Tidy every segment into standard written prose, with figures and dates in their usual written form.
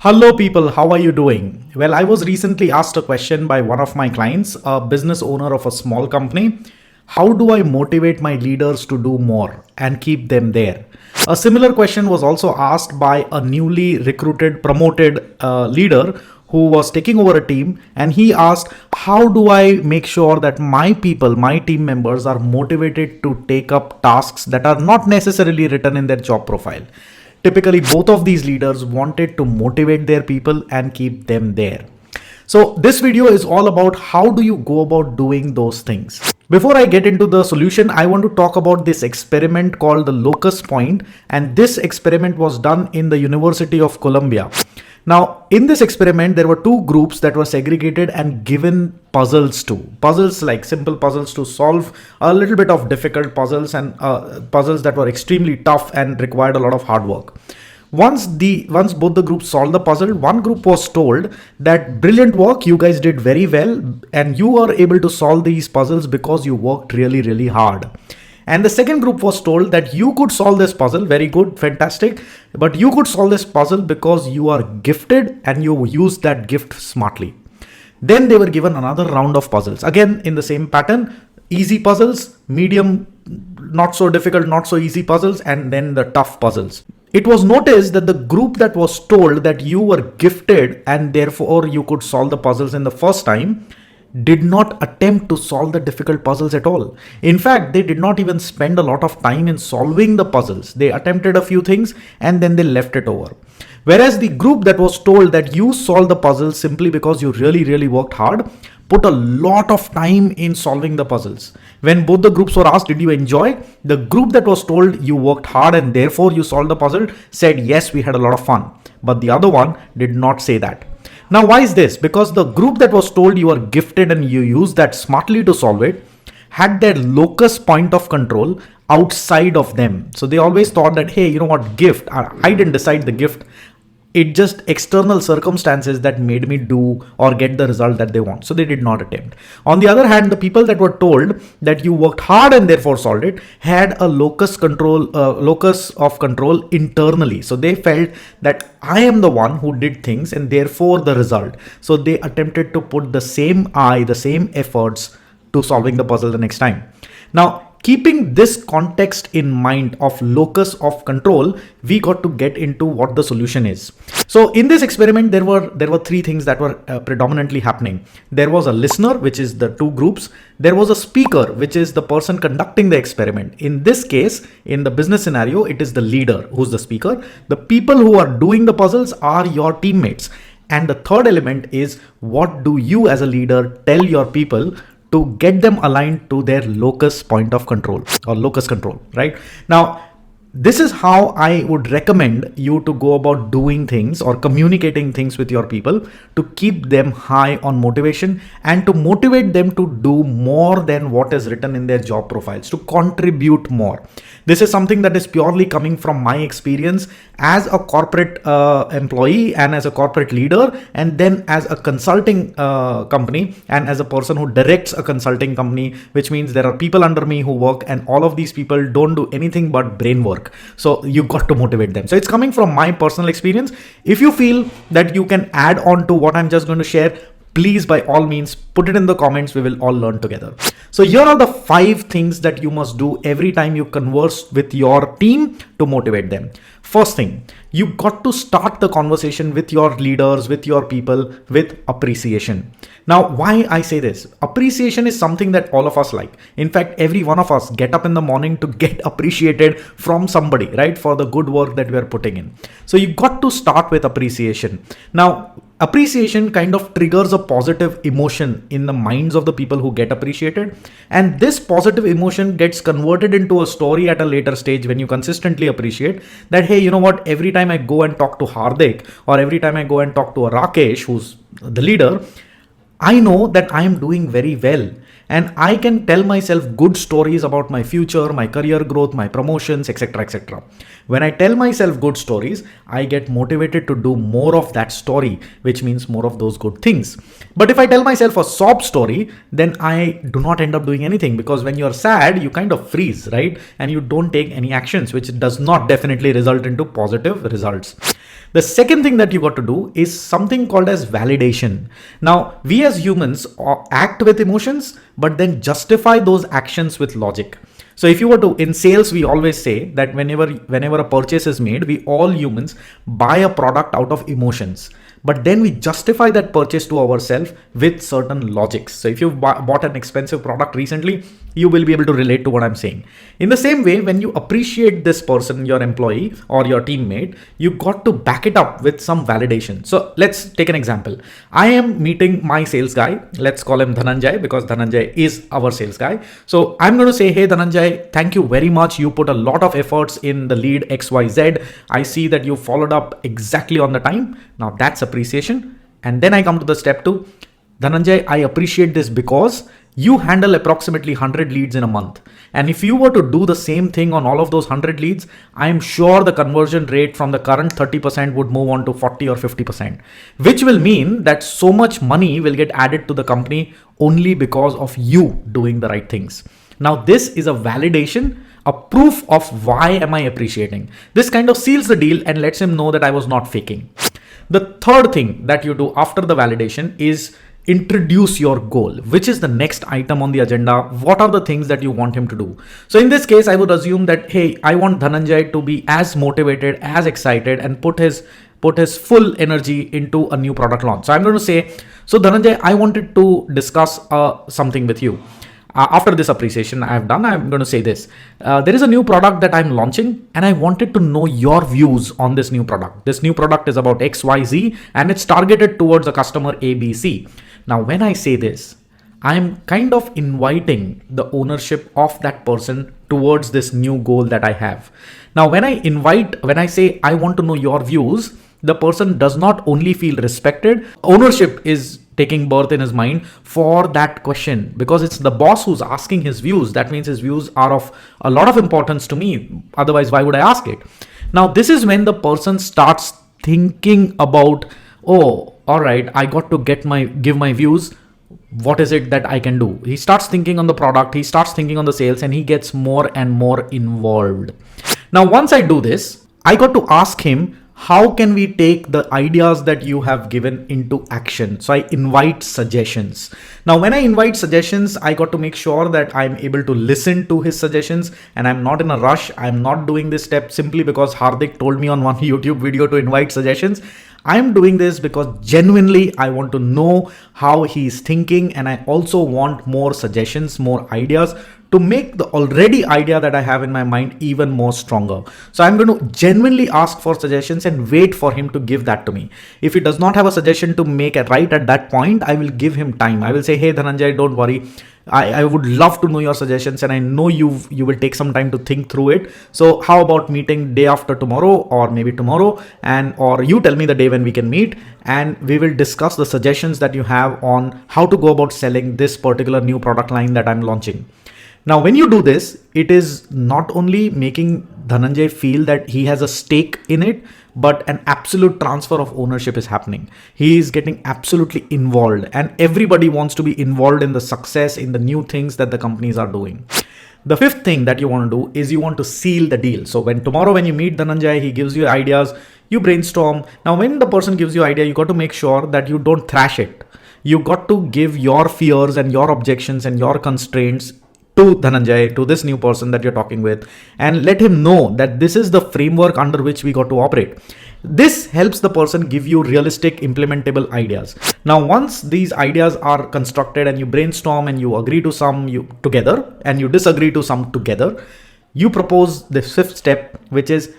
Hello, people. How are you doing? Well, I was recently asked a question by one of my clients, a business owner of a small company. How do I motivate my leaders to do more and keep them there? A similar question was also asked by a newly recruited, promoted leader who was taking over a team, and he asked, how do I make sure that my people, my team members are motivated to take up tasks that are not necessarily written in their job profile? Typically, both of these leaders wanted to motivate their people and keep them there. So this video is all about how do you go about doing those things. Before I get into the solution, I want to talk about this experiment called the locus point, and this experiment was done in the University of Columbia. Now, in this experiment, there were two groups that were segregated and given puzzles to. Puzzles like simple puzzles to solve, a little bit of difficult puzzles, and puzzles that were extremely tough and required a lot of hard work. Once both the groups solved the puzzle, one group was told that brilliant work, you guys did very well, and you are able to solve these puzzles because you worked really, really hard. And the second group was told that you could solve this puzzle, very good, fantastic, but you could solve this puzzle because you are gifted and you used that gift smartly. Then they were given another round of puzzles, again in the same pattern, easy puzzles, medium, not so difficult, not so easy puzzles, and then the tough puzzles. It was noticed that the group that was told that you were gifted and therefore you could solve the puzzles in the first time did not attempt to solve the difficult puzzles at all. In fact, they did not even spend a lot of time in solving the puzzles. They attempted a few things and then they left it over. Whereas the group that was told that you solved the puzzles simply because you really, really worked hard, put a lot of time in solving the puzzles. When both the groups were asked, did you enjoy? The group that was told you worked hard and therefore you solved the puzzle said, yes, we had a lot of fun. But the other one did not say that. Now, why is this? Because the group that was told you are gifted and you used that smartly to solve it had their locus point of control outside of them. So they always thought that, hey, you know what, gift, I didn't decide the gift. It just external circumstances that made me do or get the result that they want. So they did not attempt. On the other hand, the people that were told that you worked hard and therefore solved it had a locus of control internally. So they felt that I am the one who did things and therefore the result. So they attempted to put the same efforts to solving the puzzle the next time. Now, keeping this context in mind of locus of control, we got to get into what the solution is. So in this experiment, there were three things that were predominantly happening. There was a listener, which is the two groups. There was a speaker, which is the person conducting the experiment. In this case, in the business scenario, it is the leader who's the speaker. The people who are doing the puzzles are your teammates. And the third element is, what do you as a leader tell your people to get them aligned to their locus point of control or locus control, right? Now, this is how I would recommend you to go about doing things or communicating things with your people to keep them high on motivation and to motivate them to do more than what is written in their job profiles, to contribute more. This is something that is purely coming from my experience as a corporate employee and as a corporate leader, and then as a consulting company and as a person who directs a consulting company, which means there are people under me who work, and all of these people don't do anything but brain work. So you got to motivate them. So it's coming from my personal experience. If you feel that you can add on to what I'm just going to share, please, by all means, put it in the comments. We will all learn together. So here are the 5 things that you must do every time you converse with your team to motivate them. First thing, you got to start the conversation with your leaders, with your people, with appreciation. Now, why I say this? Appreciation is something that all of us like. In fact, every one of us get up in the morning to get appreciated from somebody, right? For the good work that we are putting in. So you got to start with appreciation. Now, appreciation kind of triggers a positive emotion in the minds of the people who get appreciated. And this positive emotion gets converted into a story at a later stage when you consistently appreciate that, hey, you know what, every time I go and talk to Hardik or every time I go and talk to a Rakesh, who's the leader, I know that I am doing very well. And I can tell myself good stories about my future, my career growth, my promotions, etc., etc. When I tell myself good stories, I get motivated to do more of that story, which means more of those good things. But if I tell myself a sob story, then I do not end up doing anything, because when you're sad, you kind of freeze, right? And you don't take any actions, which does not definitely result into positive results. The second thing that you got to do is something called as validation. Now, we as humans act with emotions, but then justify those actions with logic. So if you were to, in sales, we always say that whenever a purchase is made, we all humans buy a product out of emotions, but then we justify that purchase to ourselves with certain logics. So if you've bought an expensive product recently, you will be able to relate to what I'm saying. In the same way, when you appreciate this person, your employee or your teammate, you got to back it up with some validation. So let's take an example. I am meeting my sales guy. Let's call him Dhananjay because Dhananjay is our sales guy. So I'm going to say, hey Dhananjay, thank you very much. You put a lot of efforts in the lead XYZ. I see that you followed up exactly on the time. Now that's appreciation. And then I come to the step 2. Dhananjay, I appreciate this because you handle approximately 100 leads in a month. And if you were to do the same thing on all of those 100 leads, I'm sure the conversion rate from the current 30% would move on to 40 or 50%, which will mean that so much money will get added to the company only because of you doing the right things. Now, this is a validation, a proof of why am I appreciating. This kind of seals the deal and lets him know that I was not faking. The third thing that you do after the validation is introduce your goal, which is the next item on the agenda. What are the things that you want him to do? So in this case, I would assume that, hey, I want Dhananjay to be as motivated, as excited, and put his full energy into a new product launch. So I'm going to say, so Dhananjay, I wanted to discuss something with you. After this appreciation I've done, I'm going to say this. There is a new product that I'm launching and I wanted to know your views on this new product. This new product is about XYZ and it's targeted towards a customer ABC. Now, when I say this, I'm kind of inviting the ownership of that person towards this new goal that I have. Now, when I say I want to know your views, the person does not only feel respected, ownership is taking birth in his mind for that question because it's the boss who's asking his views. That means his views are of a lot of importance to me. Otherwise, why would I ask it? Now, this is when the person starts thinking about, oh, all right, I got to give my views. What is it that I can do? He starts thinking on the product, he starts thinking on the sales, and he gets more and more involved. Now, once I do this, I got to ask him, how can we take the ideas that you have given into action? So I invite suggestions. Now, when I invite suggestions, I got to make sure that I'm able to listen to his suggestions and I'm not in a rush. I'm not doing this step simply because Hardik told me on one YouTube video to invite suggestions. I'm doing this because genuinely I want to know how he's thinking, and I also want more suggestions, more ideas to make the already idea that I have in my mind even more stronger. So I'm going to genuinely ask for suggestions and wait for him to give that to me. If he does not have a suggestion to make it right at that point, I will give him time. I will say, hey Dhananjay, don't worry. I would love to know your suggestions and I know you will take some time to think through it. So how about meeting day after tomorrow or maybe tomorrow, or you tell me the day when we can meet and we will discuss the suggestions that you have on how to go about selling this particular new product line that I'm launching. Now, when you do this, it is not only making Dhananjay feel that he has a stake in it, but an absolute transfer of ownership is happening. He is getting absolutely involved and everybody wants to be involved in the success, in the new things that the companies are doing. The fifth thing that you want to do is you want to seal the deal. So tomorrow when you meet Dhananjay, he gives you ideas, you brainstorm. Now, when the person gives you idea, you got to make sure that you don't thrash it. You got to give your fears and your objections and your constraints to Dhananjay, to this new person that you're talking with, and let him know that this is the framework under which we got to operate. This helps the person give you realistic implementable ideas. Now, once these ideas are constructed and you brainstorm and you agree to some together and you disagree to some together, you propose the fifth step, which is,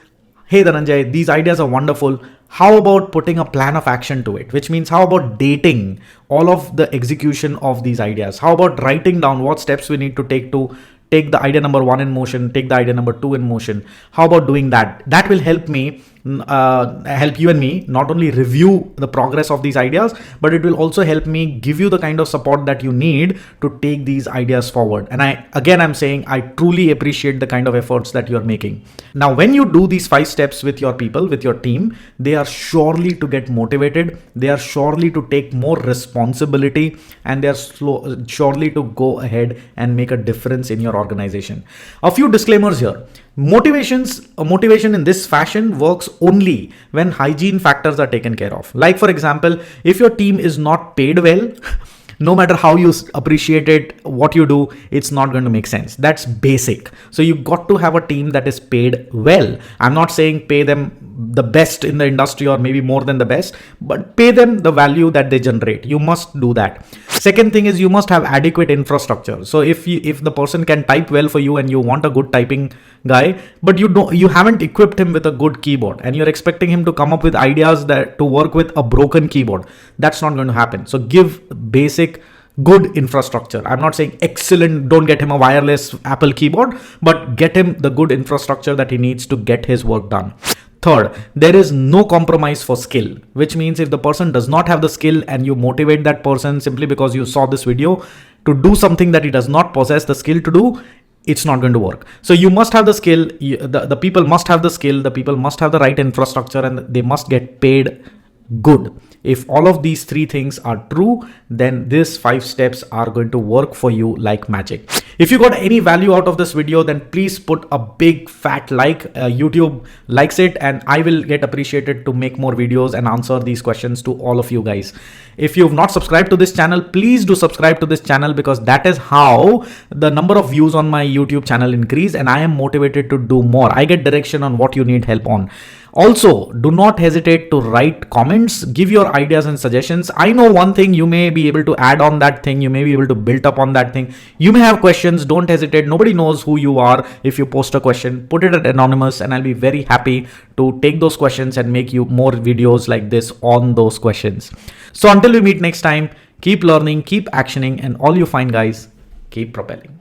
hey Dhananjay, these ideas are wonderful. How about putting a plan of action to it? Which means how about dating all of the execution of these ideas? How about writing down what steps we need to take the idea number 1 in motion, take the idea number 2 in motion? How about doing that? That will help you and me not only review the progress of these ideas, but it will also help me give you the kind of support that you need to take these ideas forward. And I'm saying I truly appreciate the kind of efforts that you're making. Now, when you do these 5 steps with your people, with your team, they are surely to get motivated. They are surely to take more responsibility, and they are surely to go ahead and make a difference in your organization. A few disclaimers here. Motivation in this fashion works only when hygiene factors are taken care of. Like for example, if your team is not paid well, no matter how you appreciate it, what you do, it's not going to make sense. That's basic. So you got to have a team that is paid well. I'm not saying pay them the best in the industry or maybe more than the best, but pay them the value that they generate. You must do that. Second thing is you must have adequate infrastructure. So if the person can type well for you and you want a good typing guy, but you haven't equipped him with a good keyboard and you're expecting him to come up with ideas that to work with a broken keyboard, that's not going to happen. So give basic good infrastructure. I'm not saying excellent, don't get him a wireless Apple keyboard, but get him the good infrastructure that he needs to get his work done. Third, there is no compromise for skill, which means if the person does not have the skill and you motivate that person simply because you saw this video to do something that he does not possess the skill to do, it's not going to work. So you must have the skill, the people must have the skill, the people must have the right infrastructure, and they must get paid good. If all of these three things are true, then these 5 steps are going to work for you like magic. If you got any value out of this video, then please put a big fat like. YouTube likes it and I will get appreciated to make more videos and answer these questions to all of you guys. If you've not subscribed to this channel, please do subscribe to this channel, because that is how the number of views on my YouTube channel increase and I am motivated to do more. I get direction on what you need help on. Also, do not hesitate to write comments, give your ideas and suggestions. I know one thing, you may be able to add on that thing, you may be able to build up on that thing. You may have questions, don't hesitate. Nobody knows who you are. If you post a question, put it at anonymous and I'll be very happy to take those questions and make you more videos like this on those questions. So until we meet next time, keep learning, keep actioning, and all you find guys, keep propelling.